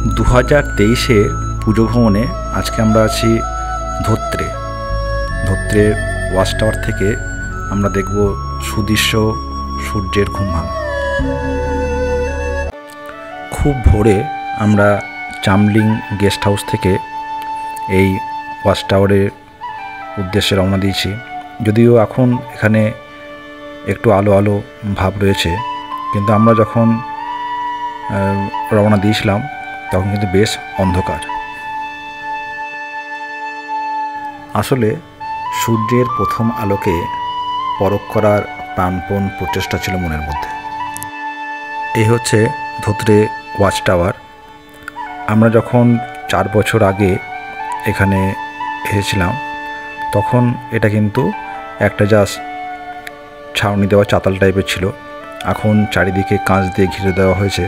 2023-এর পুজো ভ্রমণে আজকে আমরা আছি ধোত্রের ওয়াচ টাওয়ার থেকে আমরা দেখব সুদৃশ্য সূর্যের ঘুমহাম। খুব ভোরে আমরা চামলিং গেস্ট হাউস থেকে এই ওয়াচ টাওয়ারের উদ্দেশ্যে রওনা দিয়েছি। যদিও এখন এখানে একটু আলো আলো ভাব রয়েছে, কিন্তু আমরা যখন রওনা দিয়েছিলাম তখন কিন্তু বেশ অন্ধকার। আসলে সূর্যের প্রথম আলোকে পরখ করার প্রাণপণ প্রচেষ্টা ছিল মনের মধ্যে। এই হচ্ছে ধোত্রে ওয়াচ টাওয়ার। আমরা যখন 4 বছর আগে এখানে এসেছিলাম তখন এটা কিন্তু একটা জাস্ট ছাউনি দেওয়া চাতাল টাইপের ছিল। এখন চারিদিকে কাঁচ দিয়ে ঘিরে দেওয়া হয়েছে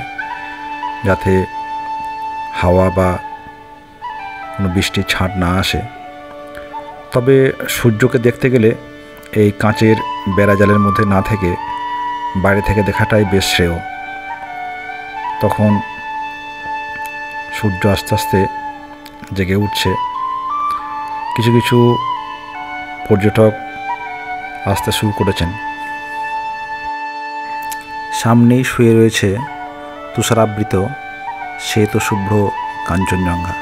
যাতে হাওয়া বা কোনো বৃষ্টির ছাঁট না আসে। তবে সূর্যকে দেখতে গেলে এই কাঁচের বেড়াজালের মধ্যে না থেকে বাইরে থেকে দেখাটাই বেশ শ্রেয়। তখন সূর্য আস্তে আস্তে জেগে উঠছে। কিছু কিছু পর্যটক আসতে শুরু করেছেন। সামনেই শুয়ে রয়েছে তুষারাবৃত শ্বেতশুভ্র কাঞ্চনজঙ্ঘা।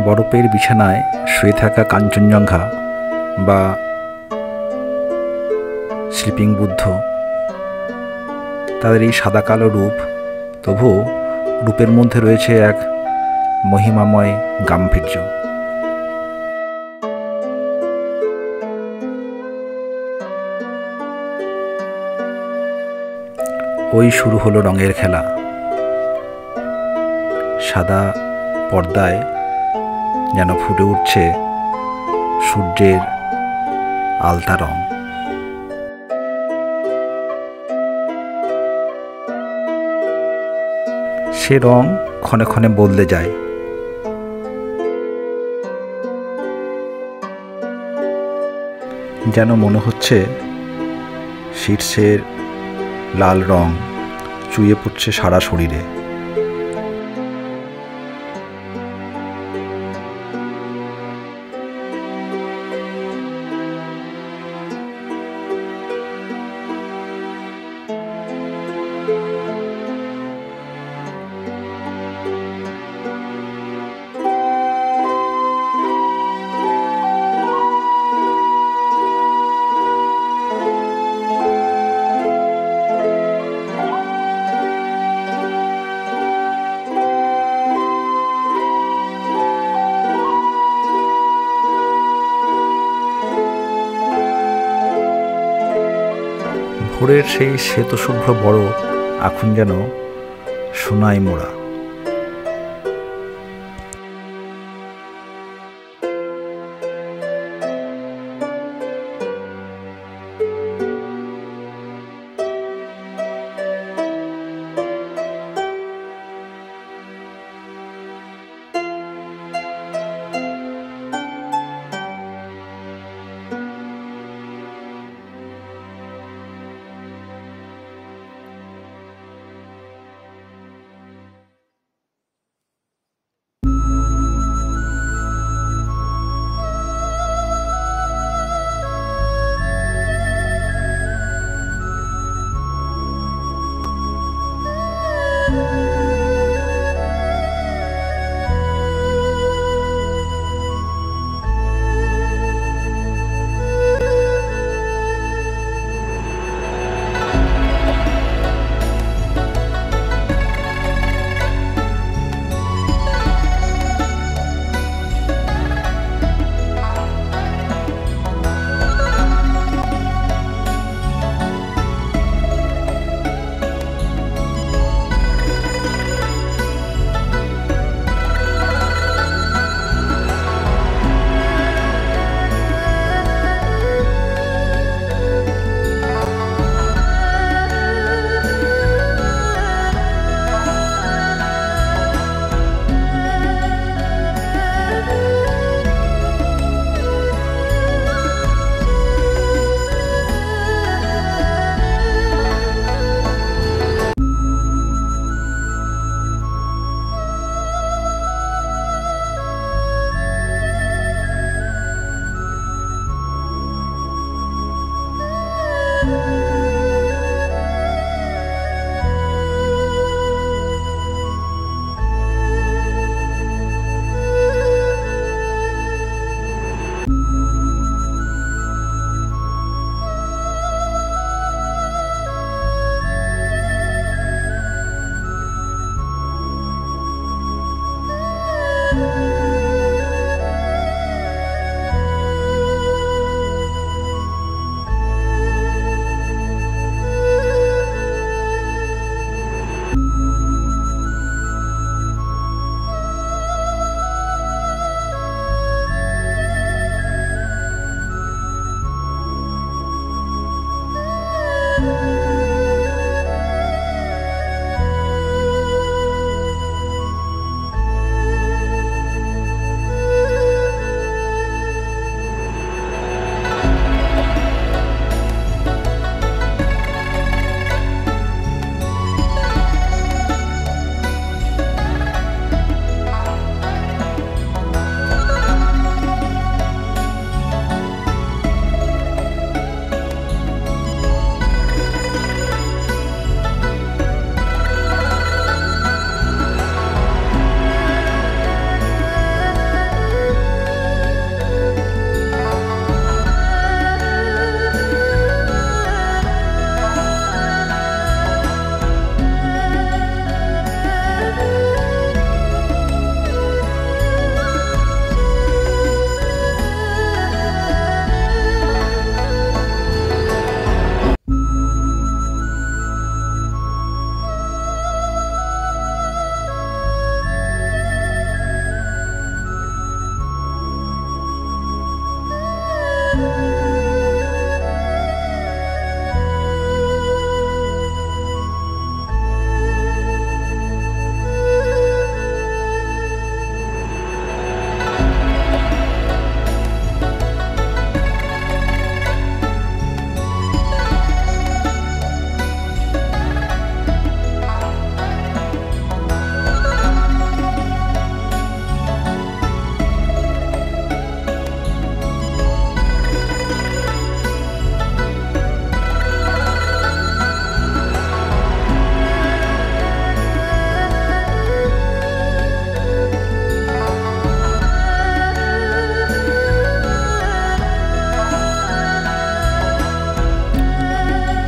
বরফের বিছানায় শুয়ে থাকা কাঞ্চনজঙ্ঘা বা স্লিপিং বুদ্ধ, তাদের এই সাদা কালো রূপ, তবুও রূপের মধ্যে রয়েছে এক মহিমাময় গাম্ভীর্য। ওই শুরু হলো রঙের খেলা। সাদা পর্দায় যেন ফুটে উঠছে সূর্যের আলতা রং। সে রং ক্ষণে ক্ষণে বদলে যায়। যেন মনে হচ্ছে শীর্ষের লাল রং চুইয়ে পড়ছে সারা শরীরে। ভোরের সেই শ্বেতশুভ্র বরফ এখন যেন সোনায় মোড়া।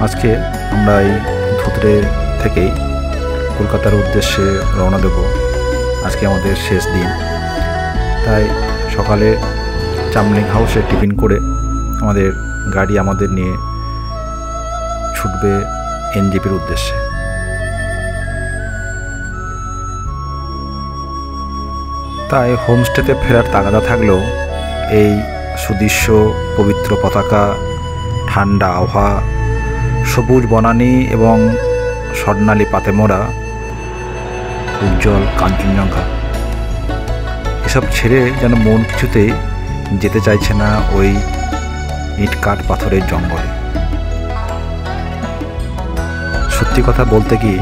আজকে আমরা এই ধুতরে থেকেই কলকাতার উদ্দেশ্যে রওনা দেব। আজকে আমাদের শেষ দিন, তাই সকালে চামলিং হাউসে টিফিন করে আমাদের গাড়ি আমাদের নিয়ে ছুটবে এনজেপির উদ্দেশ্যে। তাই হোমস্টেতে ফেরার তাগাদা থাকলেও এই সুদৃশ্য পবিত্র পতাকা, ঠান্ডা আবহাওয়া, সবুজ বনানী এবং স্বর্ণালী পাতে মোড়া উজ্জ্বল কাঞ্চনজঙ্ঘা, এসব ছেড়ে যেন মন কিছুতেই যেতে চাইছে না ওই ইট কাঠ পাথরের জঙ্গলে। সত্যি কথা বলতে কি,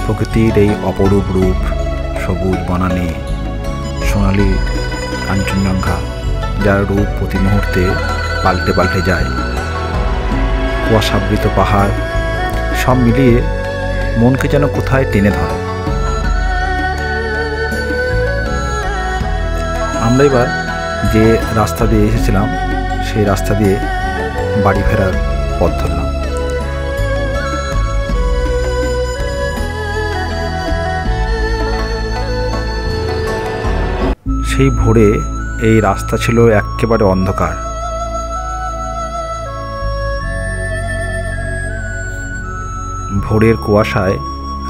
প্রকৃতির এই অপরূপ রূপ, সবুজ বনানী, সোনালি কাঞ্চনজঙ্ঘা, যার রূপ প্রতি মুহূর্তে পাল্টে পাল্টে যায়, কুয়াশাবৃত পাহাড়, সব মিলিয়ে মনকে যেন কোথায় টেনে ধরে। আমরা এবার যে রাস্তা দিয়ে এসেছিলাম সেই রাস্তা দিয়ে বাড়ি ফেরার পথ ধরলাম। সেই ভোরে এই রাস্তা ছিল একেবারে অন্ধকার। ভোরের কুয়াশায়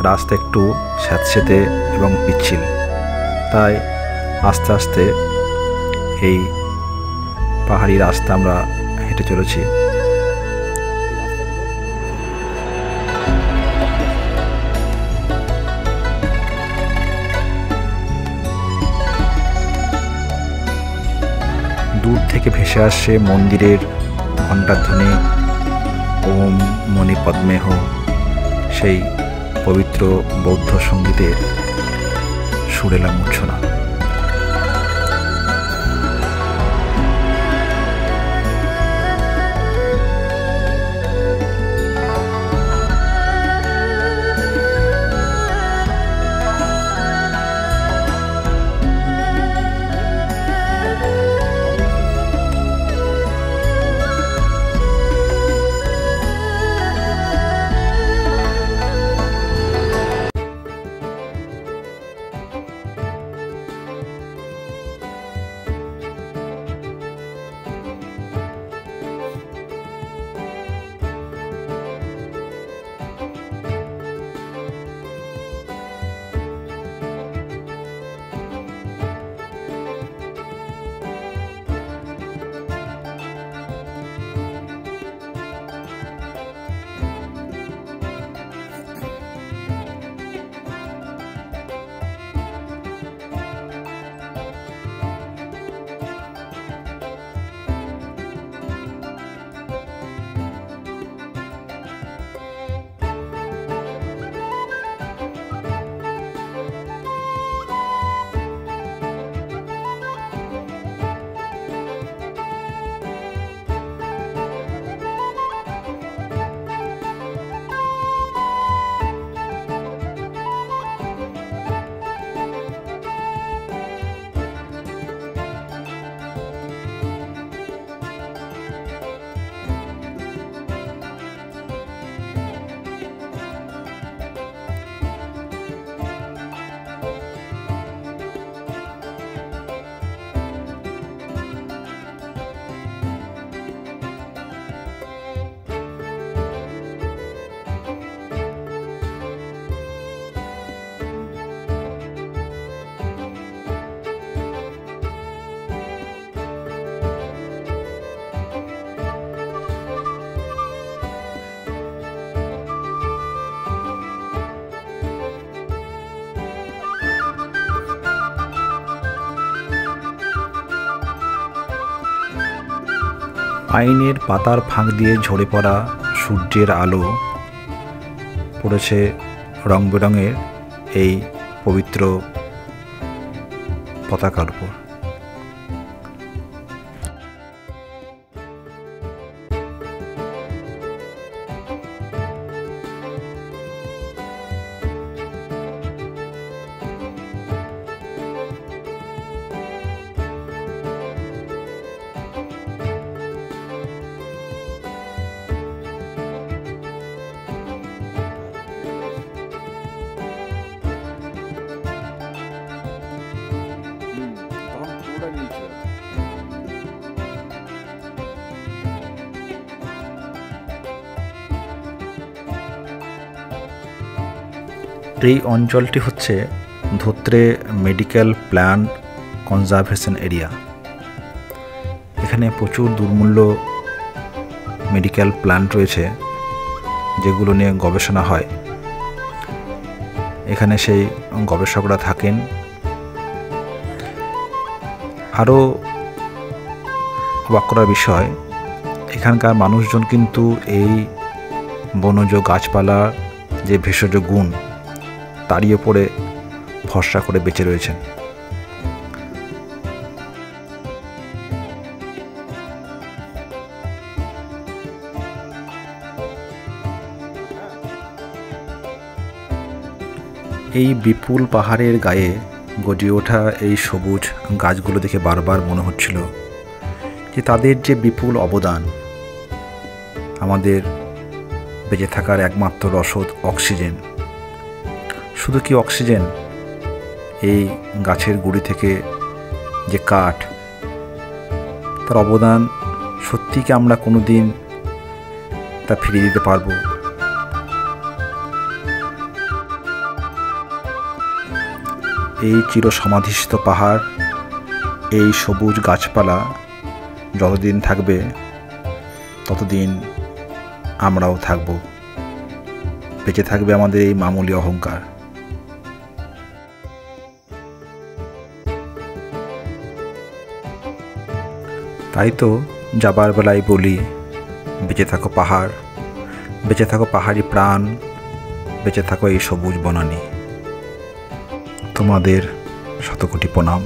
রাস্তা একটু স্যাঁতসেঁতে এবং পিচ্ছিল, তাই আস্তে আস্তে এই পাহাড়ি রাস্তা আমরা হেঁটে চলেছি। দূর থেকে ভেসে আসছে মন্দিরের ঘণ্টাধ্বনি, ওম মণি পদ্মেহ, সেই পবিত্র বৌদ্ধ সঙ্গীতের সুরেলা মূর্ছনা। পাইনের পাতার ফাঁক দিয়ে ঝরে পড়া সূর্যের আলো পড়েছে রং বেরঙের এই পবিত্র পতাকার উপর। এই অঞ্চলটি হচ্ছে Dhotrey medical plant conservation area. এখানে প্রচুর দুর্মূল্য মেডিকেল প্ল্যান্ট রয়েছে যেগুলো নিয়ে গবেষণা হয়। এখানে সেই গবেষকরা থাকেন। আরও অবাক করার বিষয়, এখানকার মানুষজন কিন্তু এই বনজ গাছপালার যে ভেষজ গুণ তারই ওপরে ভরসা করে বেঁচে রয়েছেন। এই বিপুল পাহাড়ের গায়ে গড়ে ওঠা এই সবুজ গাছগুলো দেখে বারবার মনে হচ্ছিল যে তাদের যে বিপুল অবদান, আমাদের বেঁচে থাকার একমাত্র রসদ অক্সিজেন। শুধু কি অক্সিজেন, এই গাছের গুঁড়ি থেকে যে কাঠ, তার অবদান সত্যি কি আমরা কোনো দিন তা ফিরিয়ে দিতে পারবো? এই চিরসমাধিস্থ পাহাড়, এই সবুজ গাছপালা যতদিন থাকবে ততদিন আমরাও থাকব। বেঁচে থাকবে আমাদের এই মামুলি অহংকার। তাই তো যাবার বেলায় বলি, বেঁচে থাকো পাহাড়, বেঁচে থাকো পাহাড়ি প্রাণ, বেঁচে থাকো এই সবুজ বনানী। তোমাদের শতকোটি প্রণাম।